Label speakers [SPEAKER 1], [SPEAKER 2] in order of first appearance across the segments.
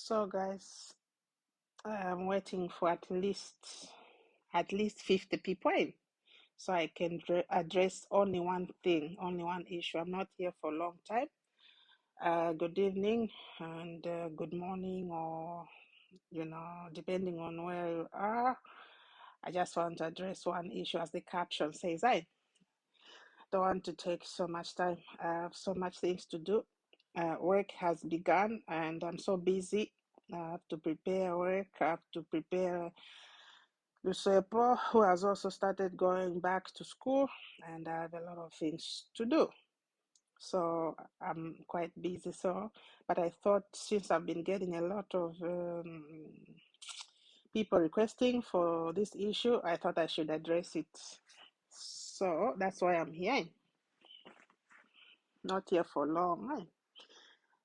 [SPEAKER 1] So guys, I'm waiting for at least 50 people in, so I can address only one thing, only one issue. I'm not here for a long time. Good evening and good morning, or depending on where you are. I just want to address one issue, as the caption says. I don't want to take so much time. I have so much things to do. Work has begun, and I'm so busy. I have to prepare work. I have to prepare Lucepo, who has also started going back to school, and I have a lot of things to do. So I'm quite busy. But I thought, since I've been getting a lot of people requesting for this issue, I thought I should address it. So that's why I'm here. Not here for long.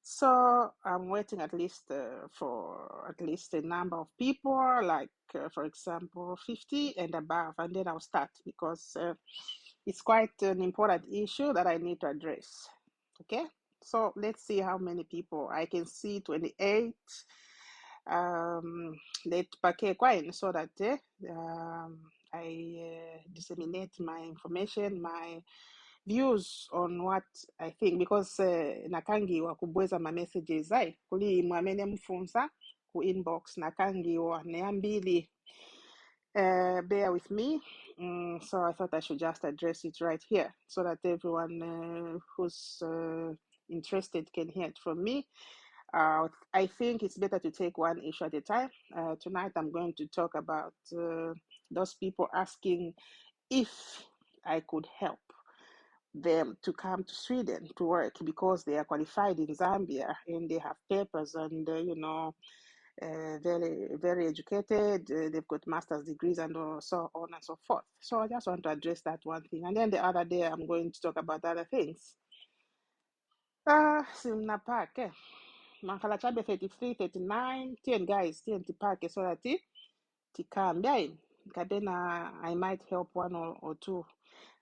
[SPEAKER 1] So I'm waiting at least for at least a number of people, like for example 50 and above, and then I'll start, because it's quite an important issue that I need to address. Okay, so let's see how many people. I can see 28. Let pake kwine, so that I disseminate my information, my views on what I think, because nakangiwa kubweza ma messages kuli mwamene mfunsa ku inbox nakangiwa neambili. Bear with me. So I thought I should just address it right here, so that everyone who's interested can hear it from me. I think it's better to take one issue at a time. Tonight I'm going to talk about those people asking if I could help them to come to Sweden to work, because they are qualified in Zambia and they have papers, and very, very educated. They've got master's degrees and so on and so forth. So I just want to address that one thing, and then the other day I'm going to talk about other things. Simna Park, Mankala Chabe 33, 39, 10 guys, 10 Park, so that Tikambia, Kadena, I might help one or two.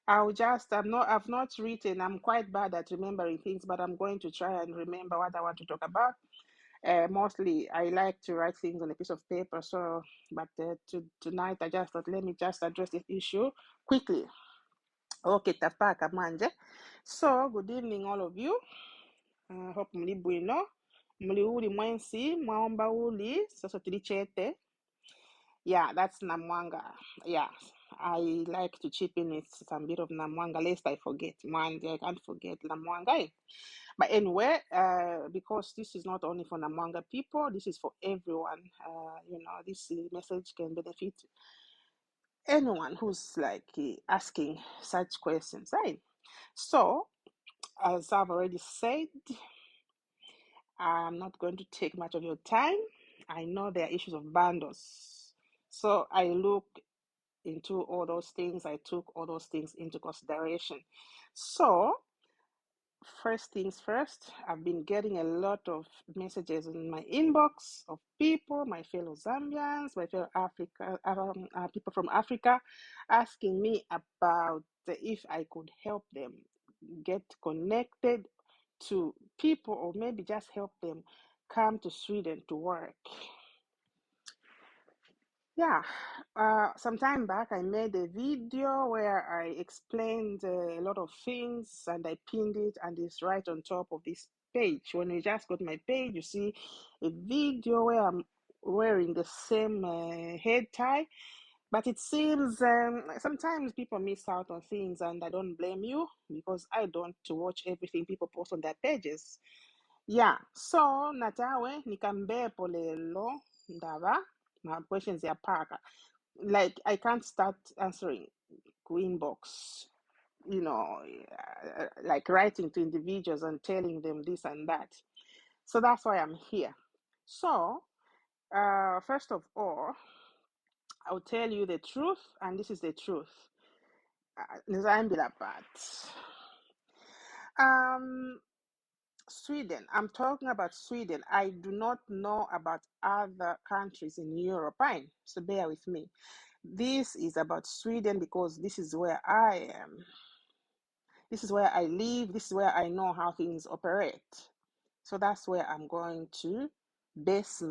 [SPEAKER 1] I've not written. I'm quite bad at remembering things, but I'm going to try and remember what I want to talk about. Mostly, I like to write things on a piece of paper. But tonight, I just thought, let me just address this issue quickly. Okay, tapaka manje. So, good evening, all of you. Hope muli bwino. Muli uli mwensi, mwaomba uli, sasa tulichete. Yeah, that's Namwanga. Yeah, I like to chip in with some bit of Namwanga, lest I forget. Mwanje, I can't forget Namwanga. But anyway, because this is not only for Namwanga people, this is for everyone. This message can benefit anyone who's like asking such questions, right? So, as I've already said, I'm not going to take much of your time. I know there are issues of bundles. So I look into all those things. I took all those things into consideration. So, first things first, I've been getting a lot of messages in my inbox of people, my fellow Zambians, my fellow people from Africa, asking me about if I could help them get connected to people, or maybe just help them come to Sweden to work. Yeah, some time back I made a video where I explained a lot of things, and I pinned it, and it's right on top of this page. When you just go to my page, you see a video where I'm wearing the same head tie. But it seems sometimes people miss out on things, and I don't blame you, because I don't watch everything people post on their pages. Yeah, so natawe nikambepo lelo ndaba my questions are parka. Like, I can't start answering inbox, like writing to individuals and telling them this and that. So that's why I'm here. So, first of all, I'll tell you the truth, and this is the truth. Nizambila part. Sweden. I'm talking about Sweden. I do not know about other countries in Europe. Fine, so bear with me. This is about Sweden, because this is where I am. This is where I live. This is where I know how things operate. So that's where I'm going to base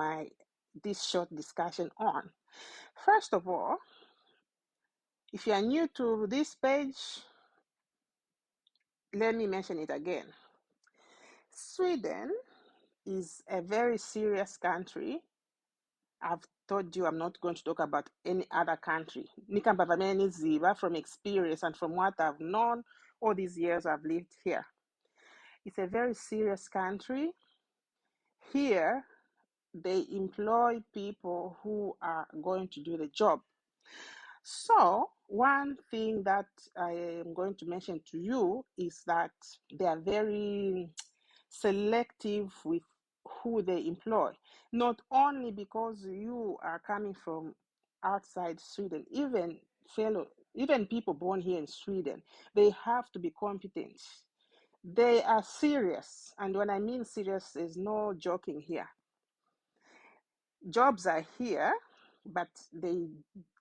[SPEAKER 1] this short discussion on. First of all, if you are new to this page, let me mention it again. Sweden is a very serious country. I've told you I'm not going to talk about any other country. Nikambavameni Ziva, from experience and from what I've known all these years I've lived here. It's a very serious country. Here, they employ people who are going to do the job. So, one thing that I am going to mention to you is that they are very selective with who they employ, not only because you are coming from outside Sweden, even people born here in Sweden, they have to be competent. They are serious, and when I mean serious, there's no joking here. Jobs are here, but they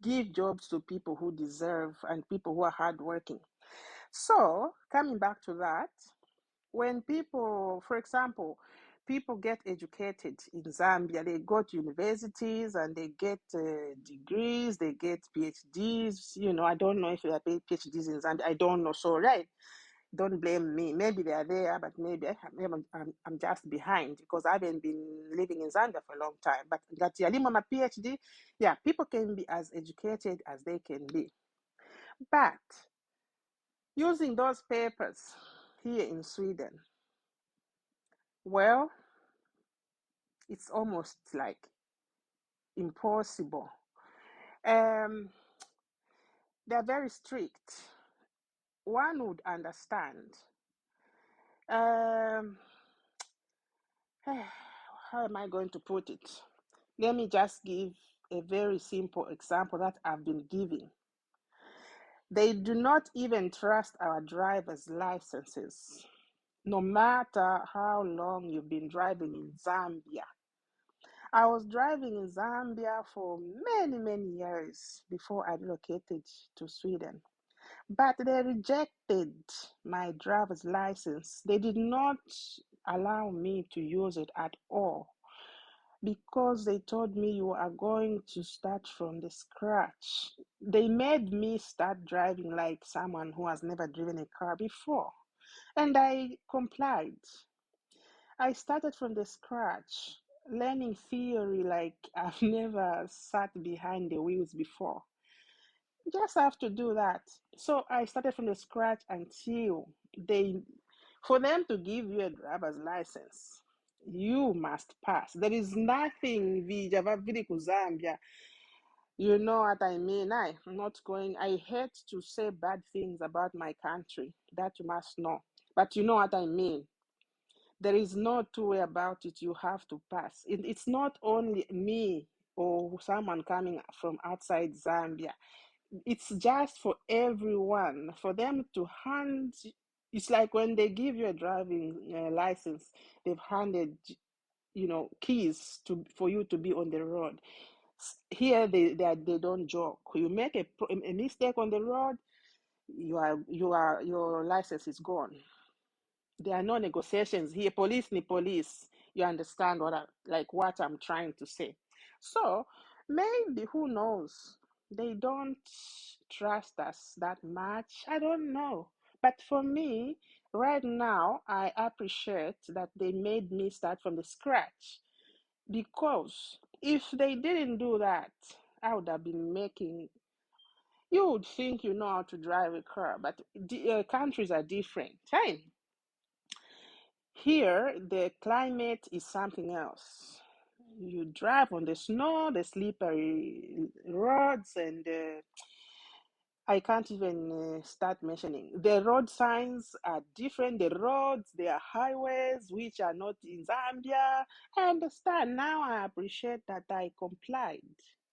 [SPEAKER 1] give jobs to people who deserve and people who are hardworking. So, coming back to that, when people, for example, people get educated in Zambia, they go to universities and they get degrees, they get PhDs. I don't know if they are PhDs in Zambia. I don't know. So, right, don't blame me. Maybe they are there, but maybe I'm just behind because I haven't been living in Zambia for a long time. But that Yalima, my PhD, yeah, people can be as educated as they can be. But using those papers here in Sweden, well, it's almost like impossible. They're very strict. One would understand. Um, how am I going to put it? Let me just give a very simple example that I've been giving. They do not even trust our driver's licenses, no matter how long you've been driving in Zambia. I was driving in Zambia for many, many years before I relocated to Sweden. But they rejected my driver's license. They did not allow me to use it at all because they told me you are going to start from the scratch. They made me start driving like someone who has never driven a car before. And I complied. I started from the scratch, learning theory like I've never sat behind the wheels before. You just have to do that. So I started from the scratch until for them to give you a driver's license, you must pass. There is nothing vijavavili Zambia. You know what I mean? I'm not going, I hate to say bad things about my country. That you must know. But you know what I mean. There is no two way about it. You have to pass. It's not only me or someone coming from outside Zambia. It's just for everyone. For them to hand, it's like when they give you a driving license, they've handed keys for you to be on the road. Here they don't joke. You make a mistake on the road, your license is gone. There are no negotiations here. Police ni police. You understand what I'm trying to say. So maybe, who knows? They don't trust us that much. I don't know. But for me, right now, I appreciate that they made me start from the scratch. Because if they didn't do that, I would have been making. You would think you know how to drive a car, but countries are different. Fine. Here, the climate is something else. You drive on the snow, the slippery roads, and I can't even start mentioning. The road signs are different. The roads, they are highways, which are not in Zambia. I understand. Now I appreciate that I complied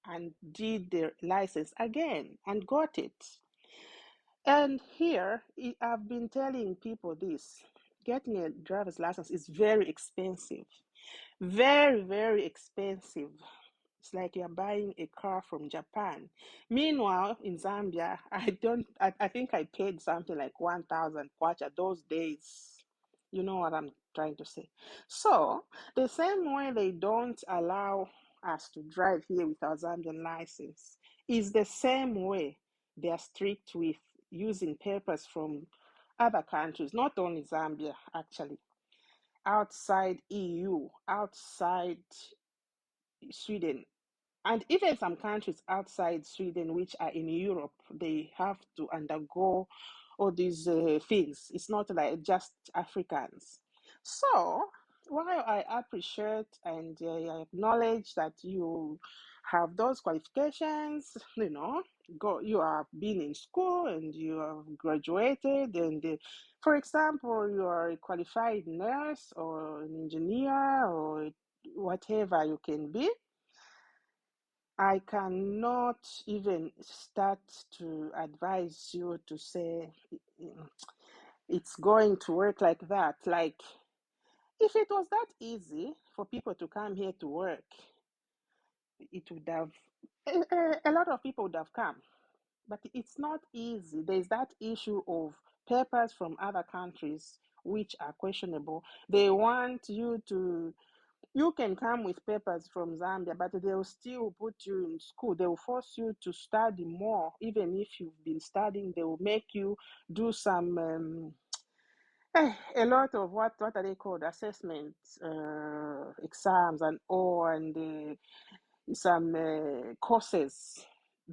[SPEAKER 1] and did the license again and got it. And here, I've been telling people this. Getting a driver's license is very expensive. Very, very expensive. It's like you're buying a car from Japan. Meanwhile, in Zambia, I think I paid something like 1,000 kwacha those days. You know what I'm trying to say. So, the same way they don't allow us to drive here with our Zambian license is the same way they are strict with using papers from other countries, not only Zambia, actually, outside EU, outside Sweden, and even some countries outside Sweden, which are in Europe, they have to undergo all these things. It's not like just Africans. So, while I appreciate and I acknowledge that you have those qualifications, you have been in school and you have graduated, and for example, you are a qualified nurse or an engineer or whatever you can be. I cannot even start to advise you to say it's going to work like that. Like, if it was that easy for people to come here to work, it would have, a lot of people would have come. But it's not easy. There's that issue of papers from other countries which are questionable. They want you to You can come with papers from Zambia, but they'll still put you in school. They will force you to study more. Even if you've been studying, they will make you do some, a lot of what are they called? Assessments, exams, and all, and some courses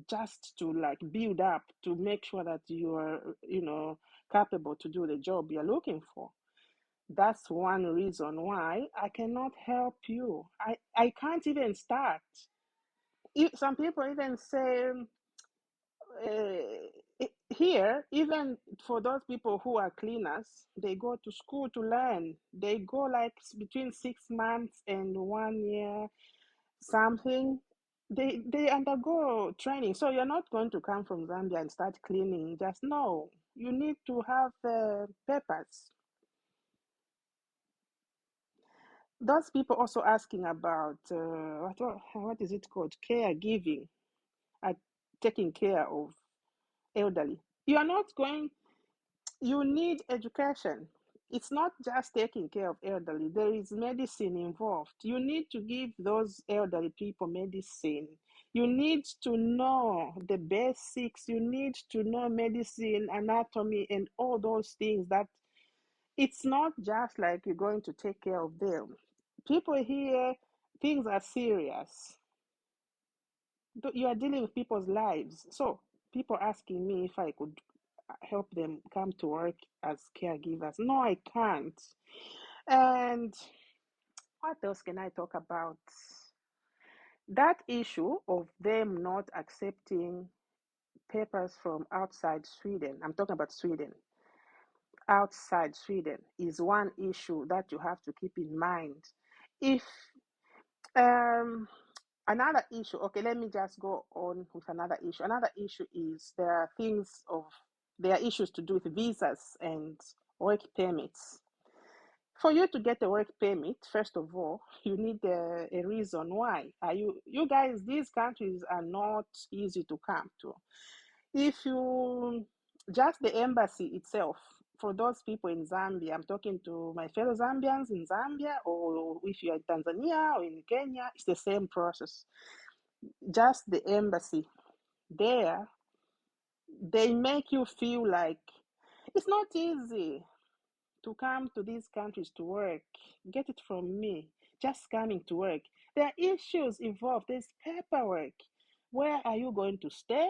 [SPEAKER 1] just to like build up to make sure that you are, capable to do the job you're looking for. That's one reason why I cannot help you. I can't even start. Some people even say here, even for those people who are cleaners, they go to school to learn. They go like between 6 months and 1 year, something. They undergo training. So you're not going to come from Zambia and start cleaning. Just no. You need to have papers. Those people also asking about what is it called? Caregiving, uh, taking care of elderly. You are not going. You need education. It's not just taking care of elderly. There is medicine involved. You need to give those elderly people medicine. You need to know the basics. You need to know medicine, anatomy, and all those things that it's not just like you're going to take care of them. People here, things are serious. You are dealing with people's lives. So people asking me if I could help them come to work as caregivers. No, I can't. And what else can I talk about? That issue of them not accepting papers from outside Sweden, I'm talking about Sweden, outside Sweden is one issue that you have to keep in mind. If um Another issue, okay, let me just go on with another issue. Another issue is there are issues to do with visas and work permits. For you to get a work permit, first of all, you need a reason why. You guys, these countries are not easy to come to. If you Just the embassy itself, for those people in Zambia, I'm talking to my fellow Zambians in Zambia, or if you're in Tanzania or in Kenya, it's the same process. Just the embassy there, they make you feel like it's not easy to come to these countries to work. Get it from me. Just coming to work. There are issues involved. There's paperwork. Where are you going to stay?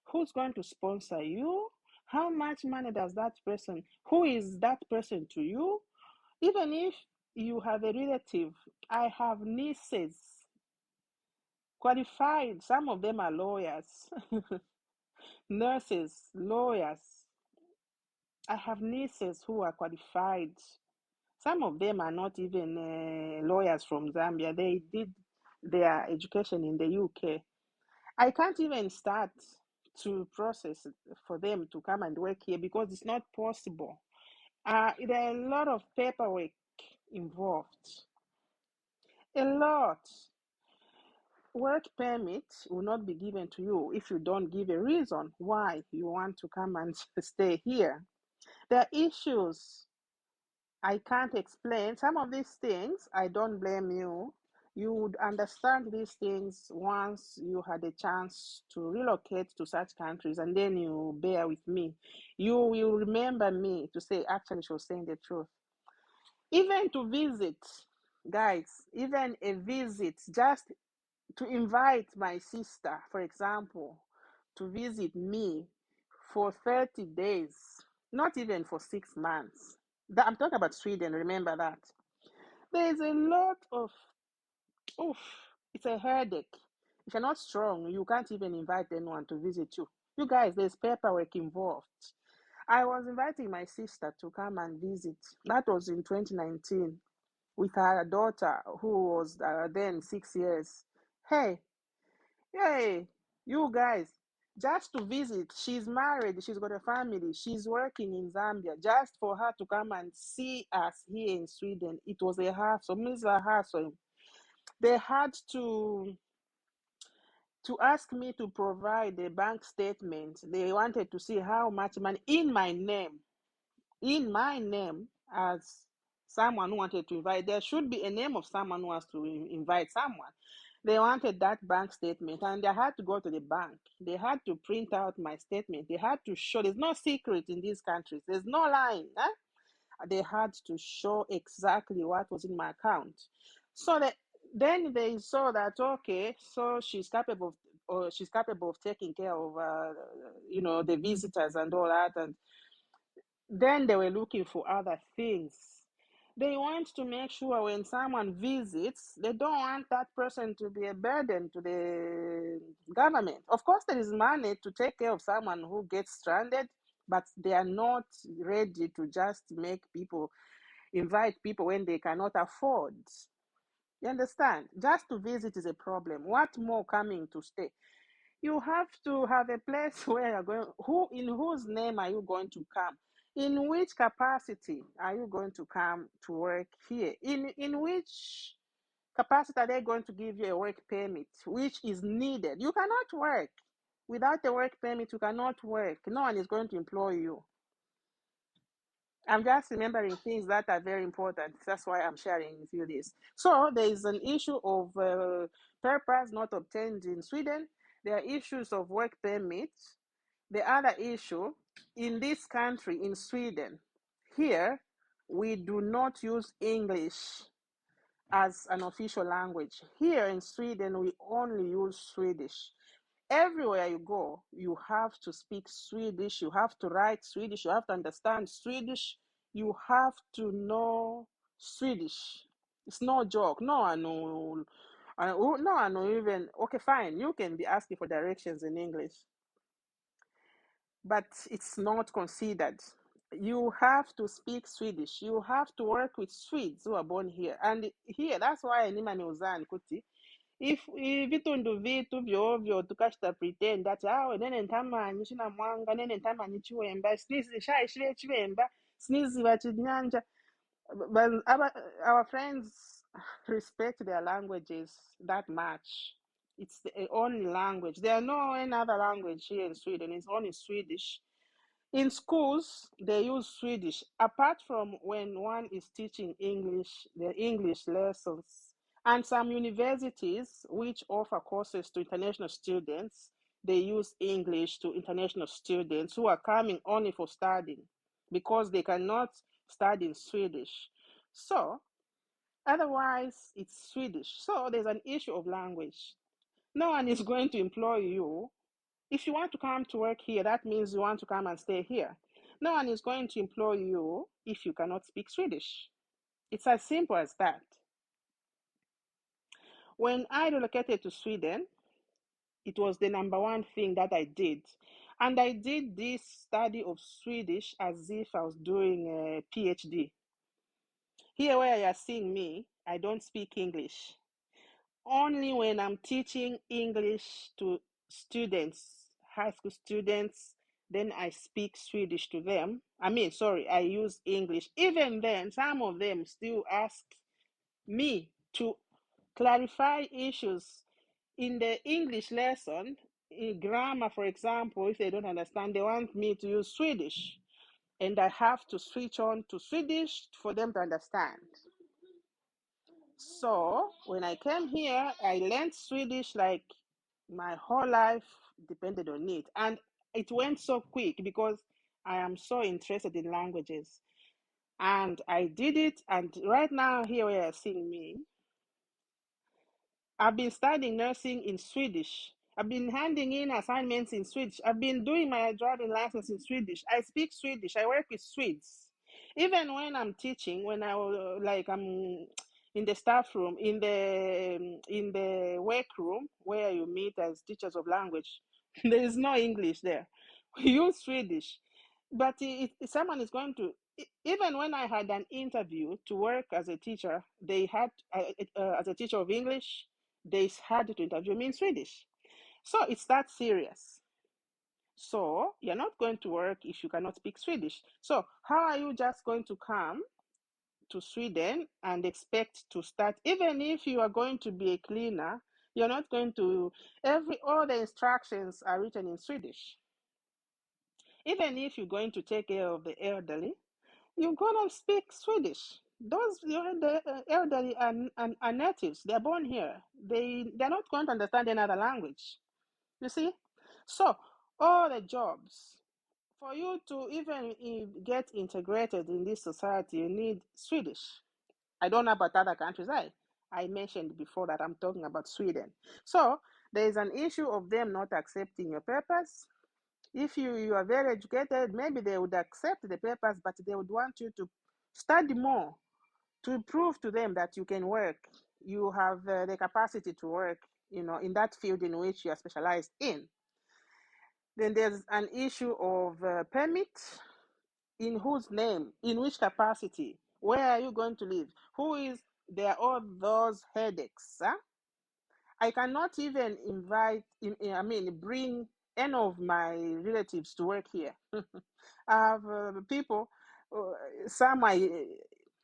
[SPEAKER 1] Who's going to sponsor you? How much money does that person, who is that person to you? Even if you have a relative, I have nieces, qualified, some of them are lawyers, nurses, lawyers. I have nieces who are qualified. Some of them are not even lawyers from Zambia. They did their education in the UK. I can't even start to process for them to come and work here because it's not possible. There are a lot of paperwork involved. A lot. Work permit will not be given to you if you don't give a reason why you want to come and stay here. There are issues I can't explain some of these things. I don't blame you. You would understand these things once you had a chance to relocate to such countries, and then you bear with me. You will remember me to say, actually, she was saying the truth. Even to visit, guys, even a visit, just to invite my sister, for example, to visit me for 30 days, not even for 6 months. I'm talking about Sweden, remember that. There's a lot of, oof, it's a headache. If you're not strong, you can't even invite anyone to visit you. You guys, there's paperwork involved. I was inviting my sister to come and visit. That was in 2019 with her daughter, who was then 6 years. Hey, hey, you guys, just to visit. She's married, she's got a family, she's working in Zambia. Just for her to come and see us here in Sweden, it was a hassle. Means a hassle. They had to ask me to provide a bank statement. They wanted to see how much money in my name as someone who wanted to invite. There should be a name of someone who wants to invite someone. They wanted that bank statement, and they had to go to the bank. They had to print out my statement. They had to show. There's no secret in these countries. There's no lying. They had to show exactly what was in my account. So then they saw that, okay, so she's capable of, or she's capable of taking care of the visitors and all that. And then they were looking for other things. They want to make sure when someone visits, they don't want that person to be a burden to the government. Of course, there is money to take care of someone who gets stranded, but they are not ready to just invite people when they cannot afford. You understand? Just to visit is a problem. What more coming to stay? You have to have a place where you're going. In whose name are you going to come? In which capacity are you going to come to work here? In which capacity are they going to give you a work permit, which is needed? You cannot work without a work permit. You cannot work. No one is going to employ you. I'm just remembering things that are very important. That's why I'm sharing with you this. So there is an issue of purpose not obtained in Sweden. There are issues of work permits. The other issue in this country, in Sweden, here, we do not use English as an official language. Here in Sweden, we only use Swedish. Everywhere you go, you have to speak Swedish, you have to write Swedish, you have to understand Swedish, you have to know Swedish. It's no joke. No one know. No one know even. Okay, fine. You can be asking for directions in English, but it's not considered. You have to speak Swedish. You have to work with Swedes who are born here. And here, that's why Nima Uzan Kuti. If vitundu vitu vyovyo tukashita pretend that nene ntamanyi chinamwanga nene ntamanyi chiwemba sinizi shaishire chivemba sinizi vachinyanja. But our friends respect their languages that much. It's the only language. There are no any other language here in Sweden. It's only Swedish. In schools, they use Swedish. Apart from when one is teaching English, the English lessons, and some universities which offer courses to international students, they use English to international students who are coming only for studying because they cannot study in Swedish. So, otherwise, it's Swedish. So, there's an issue of language. No one is going to employ you. If you want to come to work here, that means you want to come and stay here. No one is going to employ you if you cannot speak Swedish. It's as simple as that. When I relocated to Sweden, it was the number one thing that I did. And I did this study of Swedish as if I was doing a PhD. Here, where you are seeing me, I don't speak English. Only when I'm teaching English to students, high school students, then I speak Swedish to them. I use English. Even then, some of them still ask me to clarify issues in the English lesson. In grammar, for example, if they don't understand, they want me to use Swedish. and I have to switch on to Swedish for them to understand. So when I came here, I learned Swedish like my whole life depended on it. And it went so quick because I am so interested in languages. And I did it. And right now, here where you're seeing me, I've been studying nursing in Swedish. I've been handing in assignments in Swedish. I've been doing my driving license in Swedish. I speak Swedish. I work with Swedes. Even when I'm teaching, when I'm in the staff room, in the work room where you meet as teachers of language, there is no English there. We use Swedish. But if someone is going to, even when I had an interview to work as a teacher, they had as a teacher of English, they had to interview me in Swedish. So it's that serious. So you're not going to work if you cannot speak Swedish. So how are you just going to come to Sweden and expect to start, even if you are going to be a cleaner, you're not going to, all the instructions are written in Swedish. Even if you're going to take care of the elderly, you're gonna speak Swedish. The elderly are natives. They're born here. They're not going to understand another language. You see? So all the jobs, for you to even get integrated in this society, you need Swedish. I don't know about other countries. I mentioned before that I'm talking about Sweden. So there is an issue of them not accepting your papers. If you are very educated, maybe they would accept the papers, but they would want you to study more to prove to them that you can work. You have the capacity to work, in that field in which you are specialized in. Then there's an issue of permit. In whose name? In which capacity? Where are you going to live? Who is there? All those headaches. Huh? I cannot even bring any of my relatives to work here. I have people, some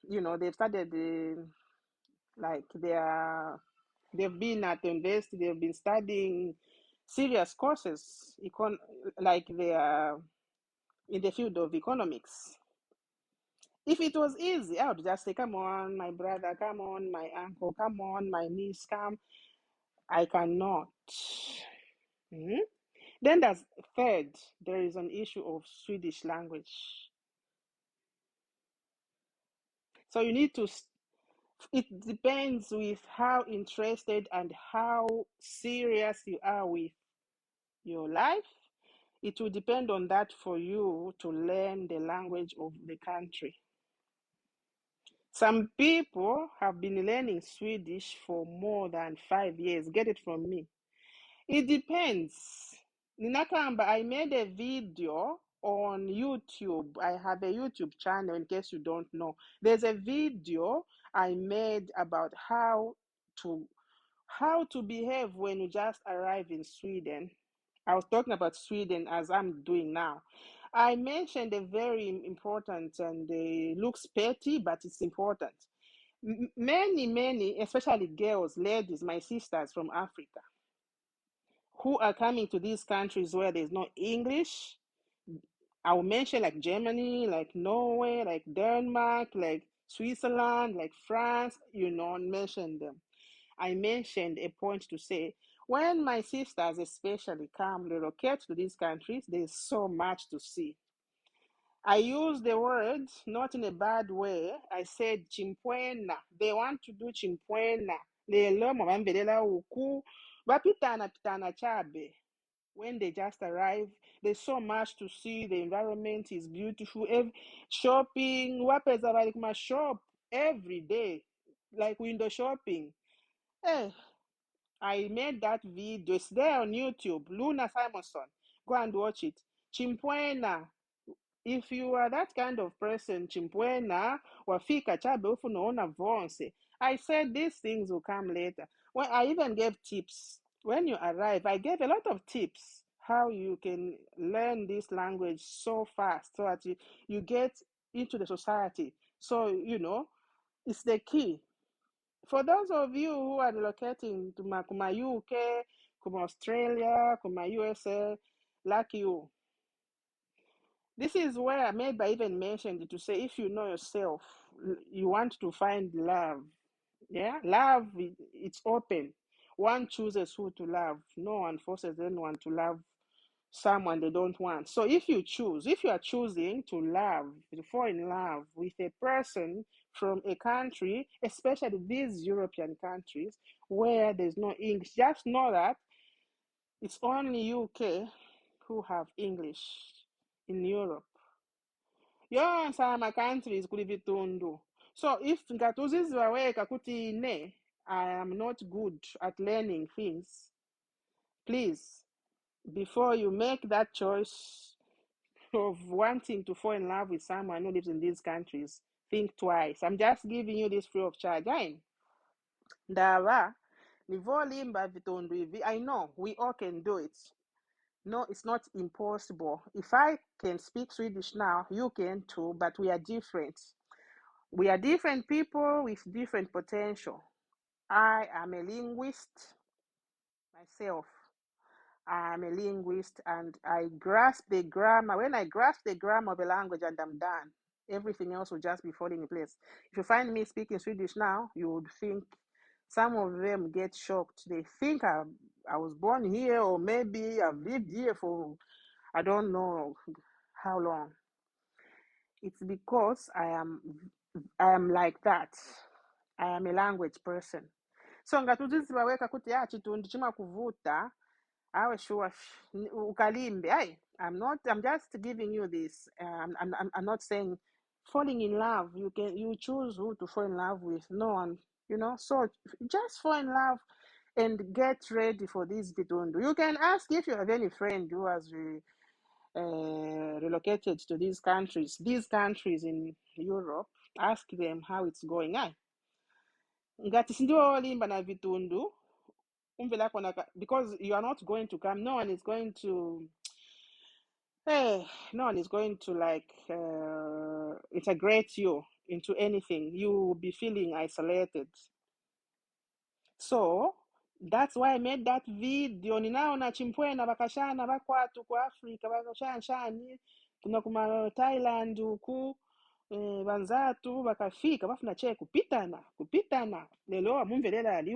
[SPEAKER 1] they've started, like they've been at the university, they've been studying serious courses, like they are in the field of economics. If it was easy, I would just say, come on, my brother, come on, my uncle, come on, my niece, come. I cannot. Hmm? Then third, there is an issue of Swedish language. So you need to, it depends with how interested and how serious you are with your life. It will depend on that for you to learn the language of the country. Some people have been learning Swedish for more than 5 years. Get it from me. It depends. Ninakamba, I made a video on YouTube. I have a YouTube channel in case you don't know. There's a video I made about how to behave when you just arrive in Sweden. I was talking about Sweden as I'm doing now. I mentioned a very important, and looks petty, but it's important. Many, especially girls, ladies, my sisters from Africa, who are coming to these countries where there's no English. I will mention like Germany, like Norway, like Denmark, like Switzerland, like France, mention them. I mentioned a point to say, when my sisters especially come, relocate to these countries, there's so much to see. I use the word not in a bad way. I said chimpwena. They want to do chimpwena. Lelo mwambelela uku. Bapitana pitana chabe. When they just arrive, there's so much to see. The environment is beautiful. Shopping, wapeza like my shop every day, like window shopping. Eh, I made that video. It's there on YouTube. Luna Simonson. Go and watch it. Chimpwena. If you are that kind of person, chimpwena, wafika chabe ufu naona vonse. I said these things will come later. Well, I even gave tips. When you arrive, I gave a lot of tips how you can learn this language so fast so that you get into the society. So, it's the key. For those of you who are relocating to Kuma UK, Kuma Australia, Kuma USA, like you, This is where maybe I even mentioned it to say if you know yourself, you want to find love. Yeah, love, it's open. One chooses who to love. No one forces anyone to love someone they don't want. So if you choose, if you are choosing to love, to fall in love with a person from a country, especially these European countries where there's no English, just know that it's only UK who have English in Europe. Yonke ama-countries kuli vitundu. So if ngati uzizwaweka kuti ine I am not good at learning things, please, before you make that choice of wanting to fall in love with someone who lives in these countries, think twice. I'm just giving you this free of charge. Ayi, ndaba nivolimba vitundu hivi. I know we all can do it. No, it's not impossible. If I can speak Swedish now, you can too, but we are different. We are different people with different potential. I am a linguist myself. I'm a linguist and I grasp the grammar. When I grasp the grammar of a language and I'm done, everything else will just be falling in place. If you find me speaking Swedish now, you would think some of them get shocked. They think I was born here or maybe I've lived here for I don't know how long. It's because I am like that. I am a language person. So ngatuziziwaweka kuti chitundu chimakuvuta awe sure ukalimbe. I'm just giving you this. I'm not saying falling in love. You choose who to fall in love with. No one, So just fall in love and get ready for this bitundu. You can ask if you have any friend who has relocated to these countries in Europe. Ask them how it's going. Ngati sindiwo olimba na vitundu because you are not going to come. No one is going to. No one is going to integrate you into anything. You will be feeling isolated. So that's why I made that video. Ninaona chimpwena bakashana bakwatu ku Africa bakashanshani kuna kuma Thailand huku banzatu bakafika bafuna che kupitana lelo amumvelela ali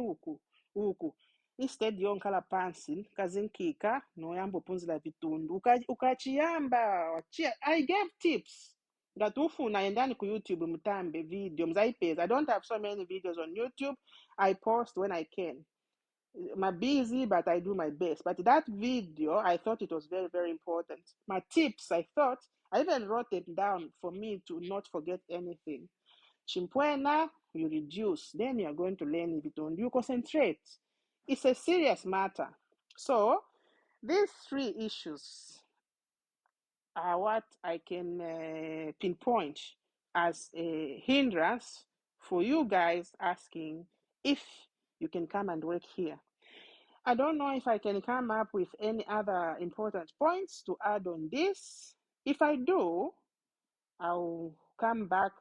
[SPEAKER 1] huku instead yonkhala pansi kazinkika noyamba uphunzira vitundu ukachiyamba I gave tips ngati ufuna endani ku YouTube mutambe video mzayipeza. I don't have so many videos on YouTube. I post when I can. I'm busy, but I do my best. But that video, I thought it was very, very important. My tips, I thought, I even wrote them down for me to not forget anything. Chimpwena, you reduce, then you're going to learn Viton. You concentrate. It's a serious matter. So, these three issues are what I can pinpoint as a hindrance for you guys asking if you can come and work here. I don't know if I can come up with any other important points to add on this. If I do, I'll come back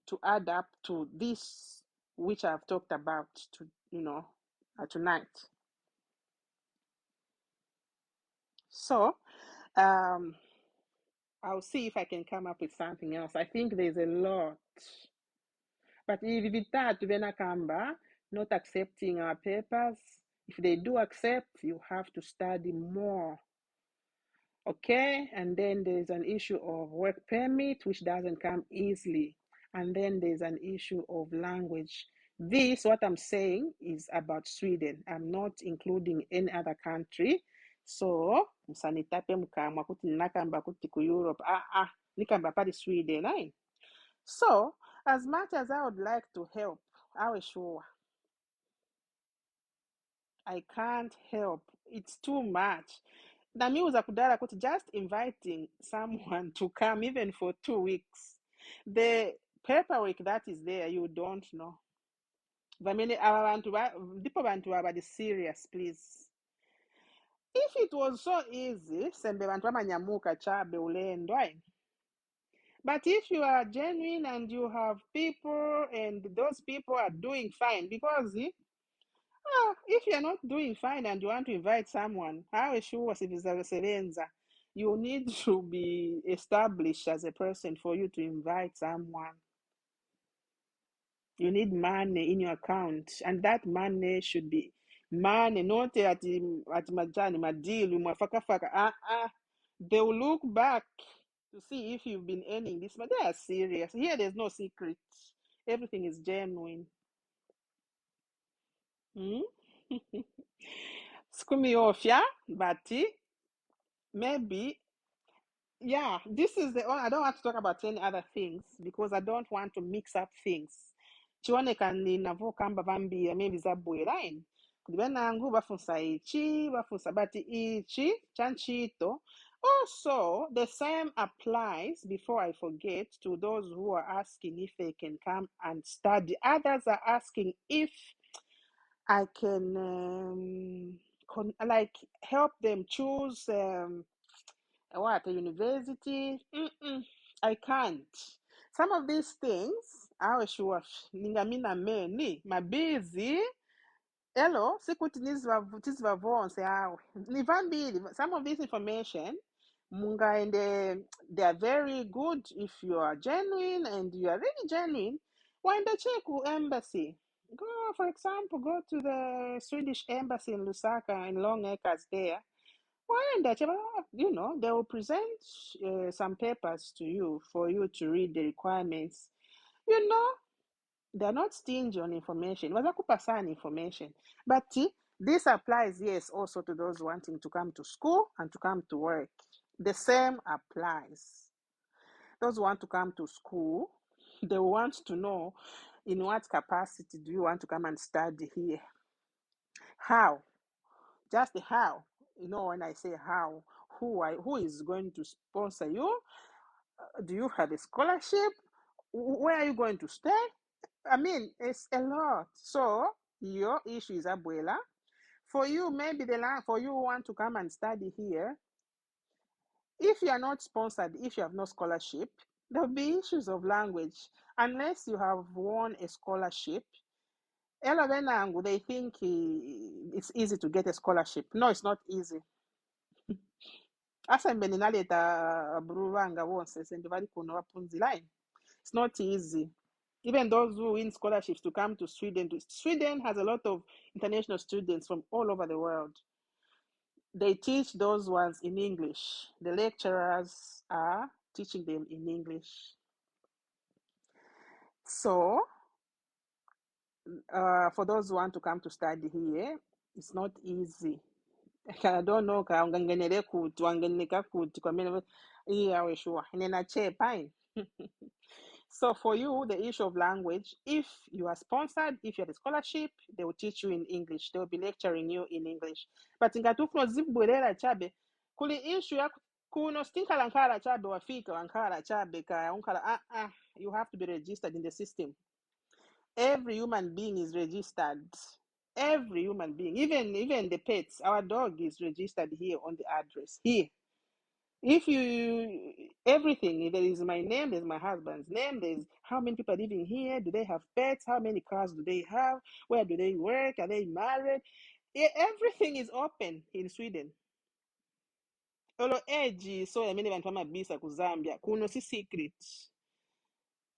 [SPEAKER 1] to add up to this which I've talked about tonight. So I'll see if I can come up with something else. I think there's a lot. But if vitatu venakamba not accepting our papers, if they do accept, you have to study more. Okay, and then there's an issue of work permit, which doesn't come easily. And then there's an issue of language. This, what I'm saying, is about Sweden. I'm not including any other country. So, msanitape mkamwa kuti nakamba kuti ku Europe. Nikamba pali Sweden. So, as much as I would like to help, I was sure I can't help. It's too much. Namiuza kudala kuti just inviting someone to come even for 2 weeks. The paperwork that is there, you don't know. Vamene ndipo bantu abali serious, please. If it was so easy, sembe bantu amanyamuka chabe ulendo. But if you are genuine and you have people and those people are doing fine, because if you're not doing fine and you want to invite someone, how sure sevenza You need to be established as a person for you to invite someone. You need money in your account, and that money should be money, not at majani, madilu, mafaka. They will look back to see if you've been earning this, but they are serious. Here, there's no secret. Everything is genuine. Hmm? Skumi off, yeah, but maybe, yeah, this is the I don't want to talk about any other things because I don't want to mix up things. Chionekani navokamba vambira maybe zabwerain. Kudibenangu bafunsa ichi, bafunsa bati ichi, chanchito. Also, the same applies, before I forget, to those who are asking if they can come and study. Others are asking if I can like help them choose what, a university. I can't. Some of these things aweshuwa ningamina meni mabizi. Hello, sikuti tizivavonse awe nivambili. Some of this information munga, and they are very good if you are genuine and you are really genuine. When the check embassy, go, for example, go to the Swedish embassy in Lusaka in Long Acres there. When that, they will present some papers to you for you to read the requirements. You know, they're not stingy on information. Wazakupa information. But this applies, yes, also to those wanting to come to school and to come to work. The same applies. Those who want to come to school, they want to know in what capacity do you want to come and study here? How? Just the how. When I say how, who is going to sponsor you? Do you have a scholarship? Where are you going to stay? I mean, it's a lot. So your issue is abuela. For you, maybe for you who want to come and study here, if you are not sponsored, if you have no scholarship, there'll be issues of language. Unless you have won a scholarship, Elavenangu, they think it's easy to get a scholarship. No, it's not easy. Asembe ninaleta Bruvanga wonse sendivali kuno wapunzi line. It's not easy. Even those who win scholarships to come to Sweden. Sweden has a lot of international students from all over the world. They teach those ones in English. The lecturers are teaching them in English. So, for those who want to come to study here, it's not easy. I don't know ka ungangenele kuti wangeneka kuti kwamene iyawe sure nena che pine. So for you, the issue of language, if you are sponsored, if you have a scholarship, they will teach you in English. They will be lecturing you in English. But ngatufuno zibwerera chabe kuli issue ya kuno stinkala nkala chabe wafika wankala chabe ka unkala you have to be registered in the system. Every human being is registered. Every human being, even the pets. Our dog is registered here on the address here. If everything, there is my name, there's my husband's name, there's how many people are living here, do they have pets, how many cars do they have, where do they work, are they married? Everything is open in Sweden. Olo age so yamene bantu amabisa ku Zambia kuno si secret.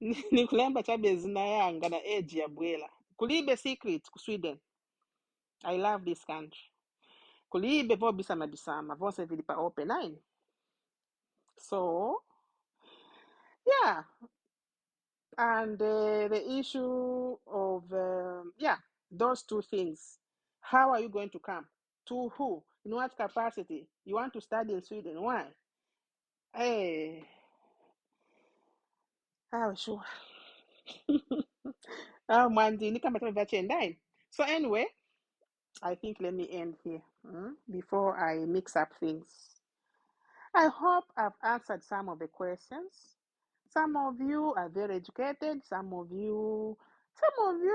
[SPEAKER 1] Nikulemba chabe zina yanga na age ya bwela. Kulibe secret ku Sweden. I love this country. Kulibe vo bisama bisama, vo se vilipa open line. So, yeah. And the issue of, those two things. How are you going to come? To who? In what capacity? You want to study in Sweden? Why? Hey, oh, sure. Oh, Mandy, so anyway, I think let me end here before I mix up things. I hope I've answered some of the questions. Some of you are very educated. Some of you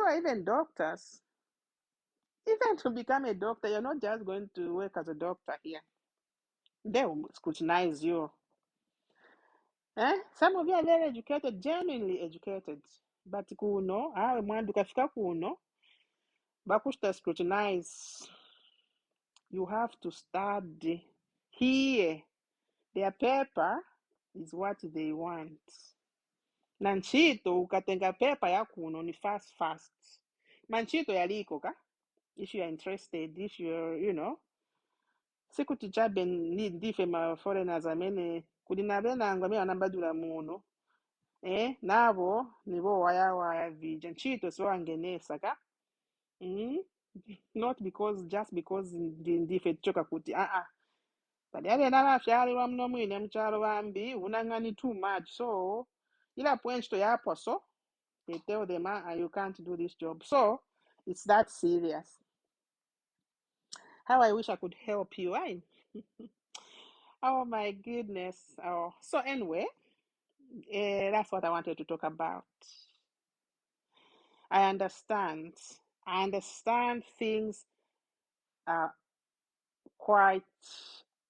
[SPEAKER 1] are even doctors. Even to become a doctor, you're not just going to work as a doctor here. They will scrutinize you. Some of you are very educated, genuinely educated. But kuno, mwandu kafika kuno, bakushta scrutinize. You have to study here. Their paper is what they want. Na ntchito ukatenga paper ya kuno ni fast. Manchito yaliko ka? If you are interested, if you're, sikuti chabe ndife ma foreigners amene kuli nabenanga amene anambadula muno nabo nibo waya vija ntchito siwangenesa ka. Not just because ndife tichoka kuti pali alena lafyalirwa mno mwine mchalo bambi unang'ani too much, so ila point to yapo, so they tell them you can't do this job, so it's that serious. How I wish I could help you. Oh my goodness. So anyway, that's what I wanted to talk about. I understand things are quite,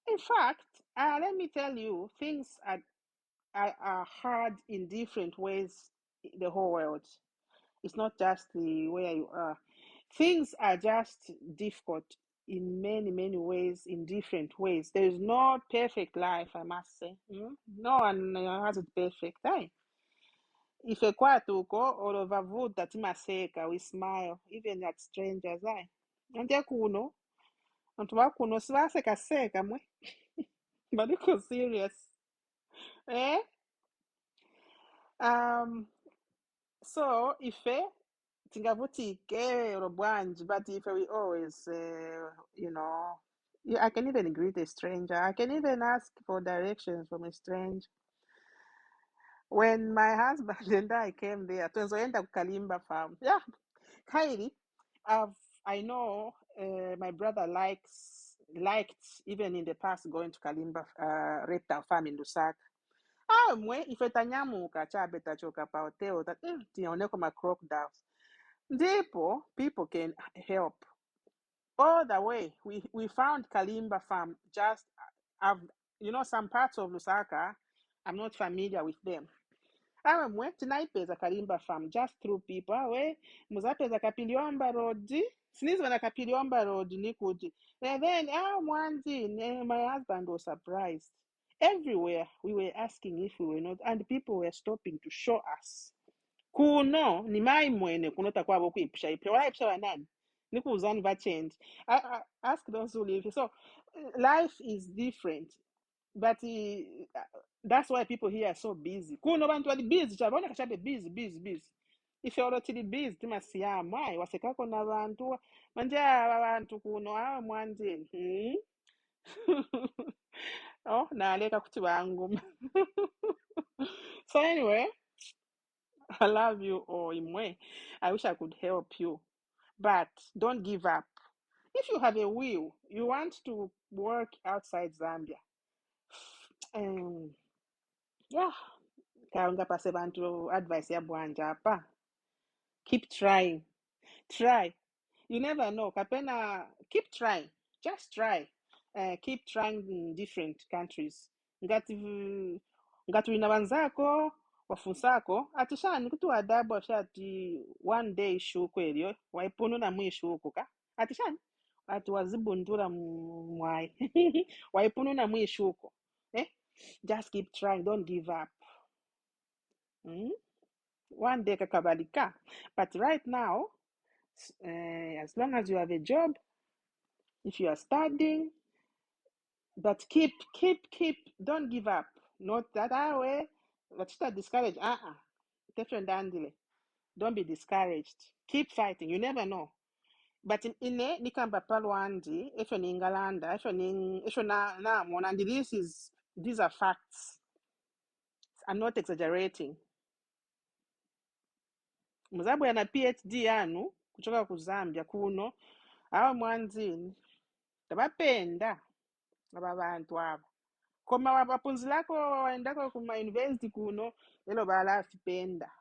[SPEAKER 1] in fact, let me tell you, things are hard in different ways in the whole world. It's not just the way you are. Things are just difficult in many, many ways, in different ways. There is no perfect life, I must say. No one has it perfect. Ife kwatu uko olovavuta timaseka, we smile, even at strangers. Ante kuno, antu bakuno sibaseka mwe. But it's serious. Eh? So ife tingavutike robwanji, but if we always I can even greet a stranger. I can even ask for directions from a stranger. When my husband and I came there, tunazoenda Kalimba farm. Yeah, Kylie, I know my brother liked even in the past going to Kalimba reptile farm in Lusaka. Mwe ifetanyamuka chabeta choka pa hotel that tione kama crocodiles. Ndipo people can help. All the way, we found Kalimba farm. Just some parts of Lusaka, I'm not familiar with them. Mwe tinaipeza Kalimba farm just through people. Muzapeza Kapiliomba road. Sinizi na Kapiliomba road nikuti. And then Mwanzi, my husband was surprised. Everywhere we were asking if we were not, and people were stopping to show us. Kuno ni mai mwene kunota kwabo kuipsha ipsha wala ipsha wanani nikuzani va change. I ask those who live. So life is different, but that's why people here are so busy. Kuno bantu bali busy chabona kashabe busy. If you're already busy timasiyamu wasekako na bantu manje abantu kuno mwanzi naleka kuti wangu. So anyway, I love you all, Imwe. I wish I could help you, but don't give up. If you have a will, you want to work outside Zambia. Yeah, kaunga pase bantu advice ya bwanja hapa. Keep trying. Try. You never know. Kapena, keep trying. Just try. Keep trying in different countries. Ngati wina wanzako wafunsako atishani kutu adabu ashati one day shuko elio waipunu na mwi shuko ka atishani ati wazibundura mwai waipunu na mwi shuko just keep trying, don't give up. One day kakabalika, but right now as long as you have a job, if you are studying, but keep, don't give up. Not that way, but start discouraged. Don't be discouraged. Keep fighting. You never know. But in nikamba palwandi, if you're in Galanda, if you're na and these are facts. I'm not exaggerating. Muzabu yana PhD yanu kutoka ku Zambia kuno mwanzini tabapenda aba bantu abo koma wabapunzi lako waendako kuma university kuno lelo balafipenda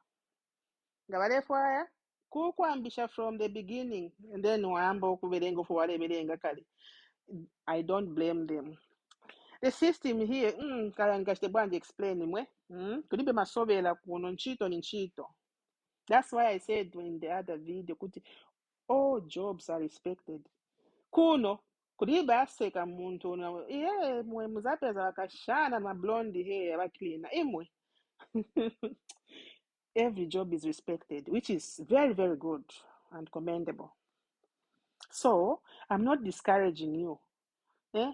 [SPEAKER 1] nga balefwaya kukwambisha from the beginning and then wamba okubelenga ofu walebelenga kale. I don't blame them. The system here kaya ngashite bwanje explain mwe kulibe masobela kuno nchito ni nchito. That's why I said in the other video kuti all jobs are respected kuno. kulibe aseka muntu iye mwe muzapeza vakashana mablondi hair vacleaner imwe. Every job is respected, which is very, very good and commendable. So I'm not discouraging you. Eh?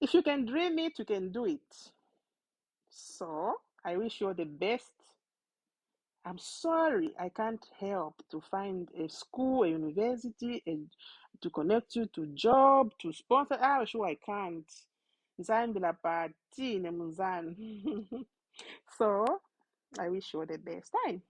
[SPEAKER 1] If you can dream it, you can do it. So I wish you all the best. I'm sorry I can't help to find a school, a university, to connect you to job, to sponsor. I'm sure I can't. Nzambila pati ne munzani. So I wish you all the best. Fine.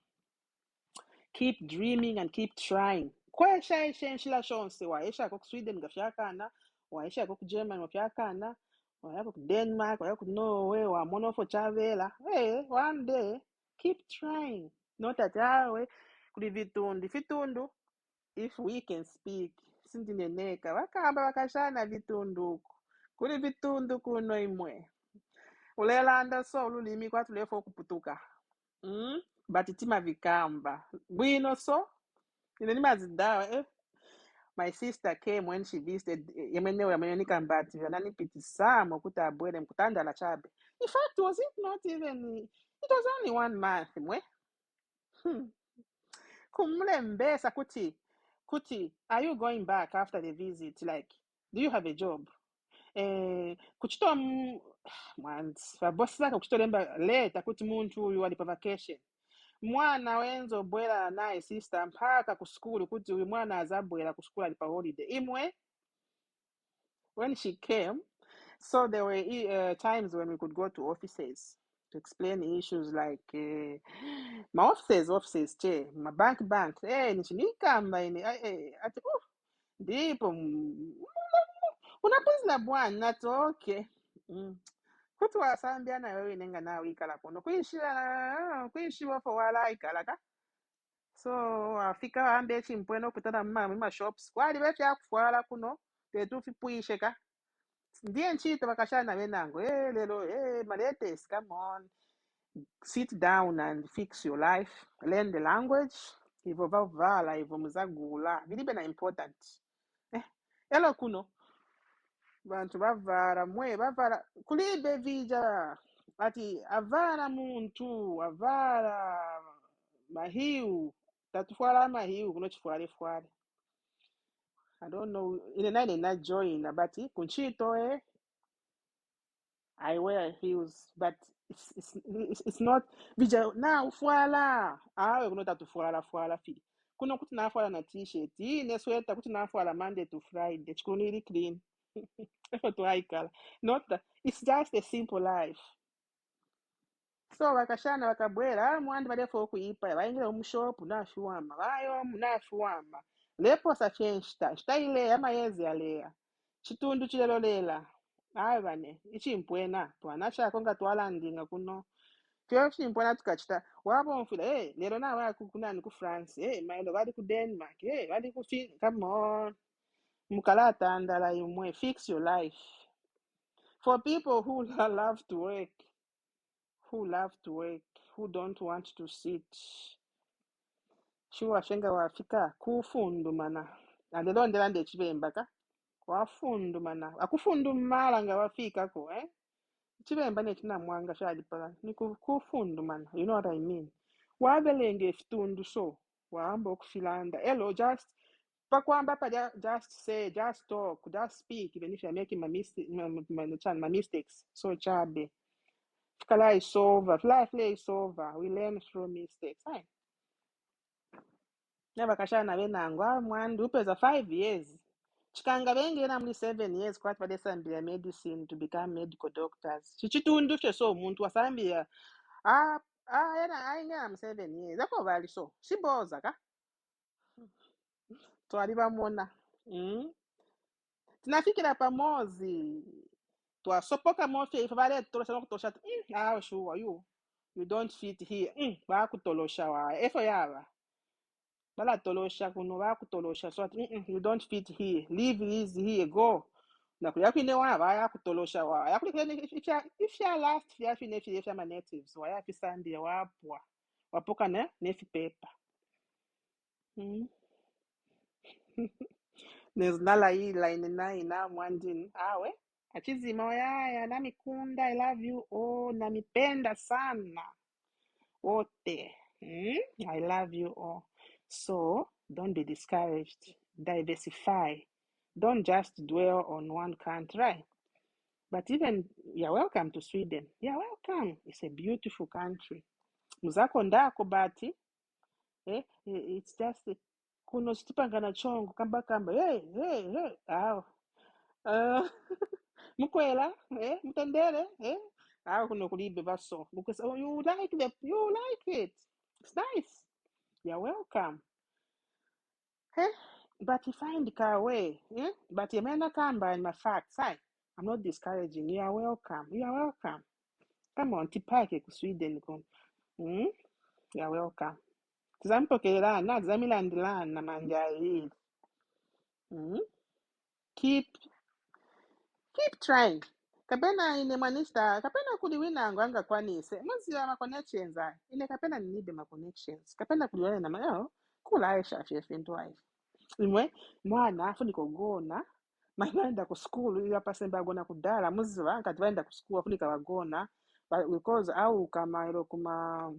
[SPEAKER 1] Keep dreaming and keep trying. Kwesha eshenshila shonse waisha ku Sweden ngafyakana, waisha ku Germany ngafyakana, waya ku Denmark, waya ku Norway, wa monofo chavela. Hey, one day keep trying. Not that we kuli vitundu. If we can speak, sindineneka vakamba vakashana vitundu. Kuli vitundu kuno imwe. Ulelanda so ululimi kwatulefo kuputuka. But tima vikamba. Bwino so my sister came when she visited yemenewe yamenyonikambati vananipitisamo kuti abwere mkutandala chabe. In fact, was it not even, it was only 1 month mwe. Kumlembesa kuti are you going back after the visit, like do you have a job? Kuchitoa mwanzi vabosi zake kuchitolemba leta kuti muntu uyu ali pa vacation. Mwana wenzo bwera naye sister mpaka ku school kuti uyu mwana azabwera ku school ali pa holiday imwe. When she came, so there were times when we could go to offices to explain issues like my offices che my bank nichinikamba ini ati ndipo unapuzila bwana nati okay. Kuti wasambia na wewe nenga nawe ikala kuno kuishiwa for wala ikala ka. So afika ambe chimpweno kutana mma shops kwali vefya kufwala kuno tetu fipuishe ka. Ndiye nchito vakashana venango lelo maletes, come on, sit down and fix your life, learn the language. Ivo vavala ivo muzagula vilibe na important. Elo kuno vantu vavara kulibe vija ati avara muntu avara mahiu tatufwala mahiu kuno chifwale. I don't know ine nine na join but kunchito I wear heels, but it's not vija na ufwala awe kunota tufwala fi kuno kuti nafwala na t-shirt ne sweater kuti nafwala Monday to Friday chikunili clean. Not that it's just a simple life. So vakashana vakabwera mwandi vadefo kuipa vaingira mushopu nafiwama vayo nafiwama lepo safyenshita shitaile yamayezi aleya chitundu chilelo lela ayi vane ichimpwena twana chako nga twalandinga kuno fyo chimpwena tukachita wavomfila lero na vaku kunani ku France mailo vali ku Denmark vali ku come on mukala atandala imwe fix your life. For people who love to work, who don't want to sit, shuwa shenga wafika kufundu mana andelondela ndechivemba ka wafundu mana akufundu mala nga wafika ko chivemba nechina mwanga shadipala ni kufundu mana, you know what I mean. Wabelenge fitundu so waamba okufilanda hello just pakwamba pa just say, just talk, just speak even if you're making my mistakes. So chabe Kala is over. Life is over. We learn through mistakes. Fine. Never kashana venangwa mwandu upeza 5 years. Chikanga benge namli 7 years kwati vadesambia medicine to become medical doctors. Chichitundu so umuntu wasambia yana ainga am 7 years. Ako vali so. Siboza ka. Twali bamona. Tunafikira pamozi. Twasopoka mofe if vale tulosha kutosha. Sure you don't fit here. Bakutolosha wa. Efo yaba. Bala tolosha kuno bakutolosha so you don't fit here. Leave is here, go. Na kuyakwine wa yakutolosha wa. If you last if you my natives, wa yapisambia wapwa. Wapoka nefi paper. nezinala hii line nayi na mwandini awe achizima oyaya namikunda I love you oh namipenda sana wote I love you all. So don't be discouraged, diversify, don't just dwell on one country. But even you're welcome to Sweden, you're welcome, it's a beautiful country. Muzako ndako bati it's just kuno chitipangana chongo kamba hey aw uh, mukwela mutendere aw kuno kulibe baso because oh, you like it, it's nice, you're welcome. But you find the way but yemena kamba in my facts I'm not discouraging you, are welcome, you are welcome. Come on tipake ku Sweden kon you are welcome. Tizampokelana tizamilandilana manjayili. Keep trying. Kapena ine mwanista kapena kuliwina anga kwanise maziwa ma connections ine kapena ninibe ma connections kapena kuliwana na mayo kula aisha fefe ntwai imwe mwana afuniko gona maenda ku school ili apasemba gona kudala muziwa ngati vaenda ku school afunika wagona because au kama ilo kuma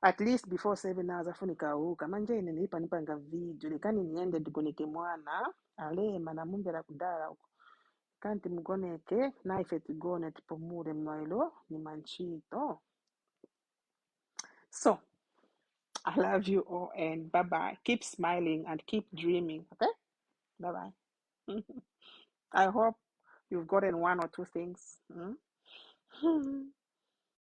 [SPEAKER 1] at least before 7 hours afunika uka manje ine nipa video likani niende ndigoneke mwana alema na mumbera kudala uko kanti mugoneke naife tigone tipumule mwailo ni manchito. So I love you all and bye bye, keep smiling and keep dreaming, okay, bye bye. I hope you've gotten one or two things.